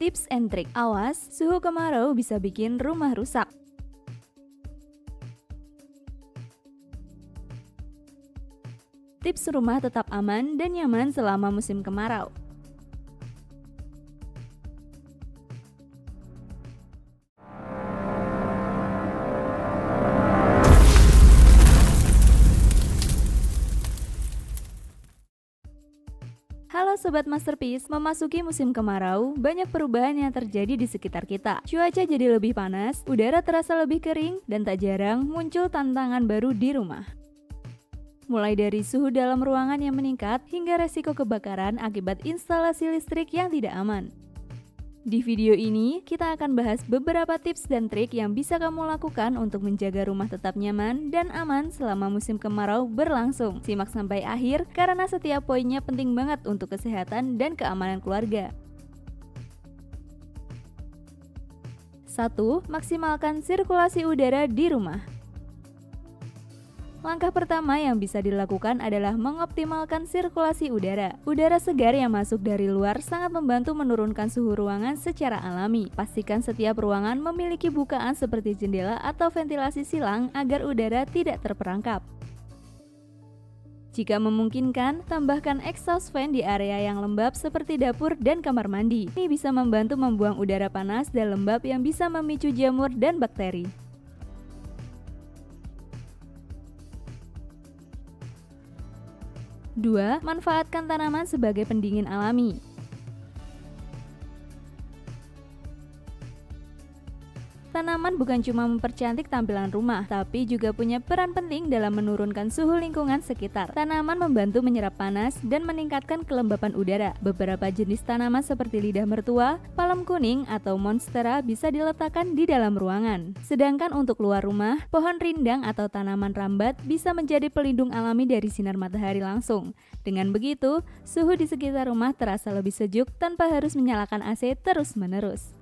Tips and trik. Awas, suhu kemarau bisa bikin rumah rusak. Tips rumah tetap aman dan nyaman selama musim kemarau. Halo Sobat Masterpiece, memasuki musim kemarau, banyak perubahan yang terjadi di sekitar kita. Cuaca jadi lebih panas, udara terasa lebih kering, dan tak jarang muncul tantangan baru di rumah. Mulai dari suhu dalam ruangan yang meningkat, hingga resiko kebakaran akibat instalasi listrik yang tidak aman. Di video ini, kita akan bahas beberapa tips dan trik yang bisa kamu lakukan untuk menjaga rumah tetap nyaman dan aman selama musim kemarau berlangsung. Simak sampai akhir karena setiap poinnya penting banget untuk kesehatan dan keamanan keluarga. 1. Maksimalkan sirkulasi udara di rumah. Langkah pertama yang bisa dilakukan adalah mengoptimalkan sirkulasi udara. Udara segar yang masuk dari luar sangat membantu menurunkan suhu ruangan secara alami. Pastikan setiap ruangan memiliki bukaan seperti jendela atau ventilasi silang agar udara tidak terperangkap. Jika memungkinkan, tambahkan exhaust fan di area yang lembab seperti dapur dan kamar mandi. Ini bisa membantu membuang udara panas dan lembab yang bisa memicu jamur dan bakteri. 2. Manfaatkan tanaman sebagai pendingin alami. Tanaman bukan cuma mempercantik tampilan rumah, tapi juga punya peran penting dalam menurunkan suhu lingkungan sekitar. Tanaman membantu menyerap panas dan meningkatkan kelembapan udara. Beberapa jenis tanaman seperti lidah mertua, palem kuning, atau monstera bisa diletakkan di dalam ruangan. Sedangkan untuk luar rumah, pohon rindang atau tanaman rambat bisa menjadi pelindung alami dari sinar matahari langsung. Dengan begitu, suhu di sekitar rumah terasa lebih sejuk tanpa harus menyalakan AC terus-menerus.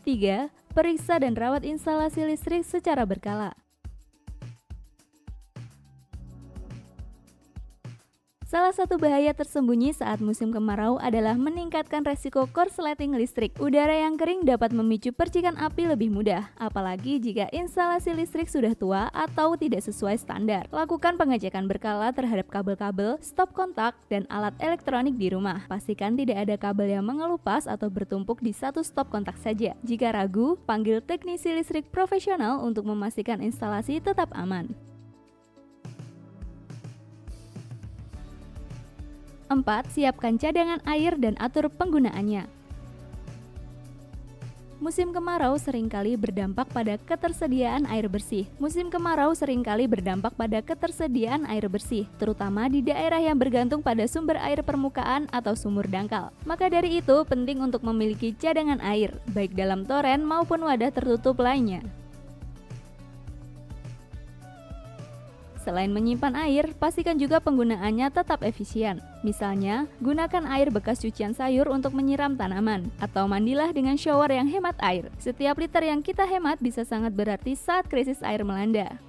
3. Periksa dan rawat instalasi listrik secara berkala. Salah satu bahaya tersembunyi saat musim kemarau adalah meningkatkan resiko korsleting listrik. Udara yang kering dapat memicu percikan api lebih mudah, apalagi jika instalasi listrik sudah tua atau tidak sesuai standar. Lakukan pengecekan berkala terhadap kabel-kabel, stop kontak, dan alat elektronik di rumah. Pastikan tidak ada kabel yang mengelupas atau bertumpuk di satu stop kontak saja. Jika ragu, panggil teknisi listrik profesional untuk memastikan instalasi tetap aman. 4. Siapkan cadangan air dan atur penggunaannya. Musim kemarau seringkali berdampak pada ketersediaan air bersih. Terutama di daerah yang bergantung pada sumber air permukaan atau sumur dangkal. Maka dari itu, penting untuk memiliki cadangan air, baik dalam toren maupun wadah tertutup lainnya. Selain menyimpan air, pastikan juga penggunaannya tetap efisien. Misalnya, gunakan air bekas cucian sayur untuk menyiram tanaman, atau mandilah dengan shower yang hemat air. Setiap liter yang kita hemat bisa sangat berarti saat krisis air melanda.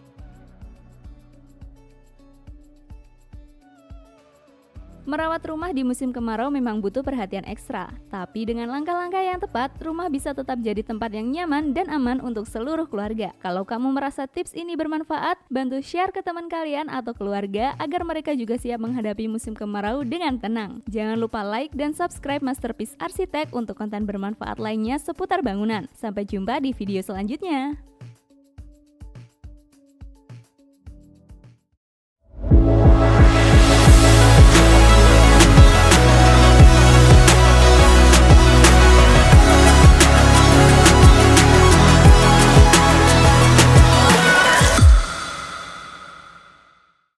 Merawat rumah di musim kemarau memang butuh perhatian ekstra, tapi dengan langkah-langkah yang tepat, rumah bisa tetap jadi tempat yang nyaman dan aman untuk seluruh keluarga. Kalau kamu merasa tips ini bermanfaat, bantu share ke teman kalian atau keluarga agar mereka juga siap menghadapi musim kemarau dengan tenang. Jangan lupa like dan subscribe Masterpiece Arsitek untuk konten bermanfaat lainnya seputar bangunan. Sampai jumpa di video selanjutnya.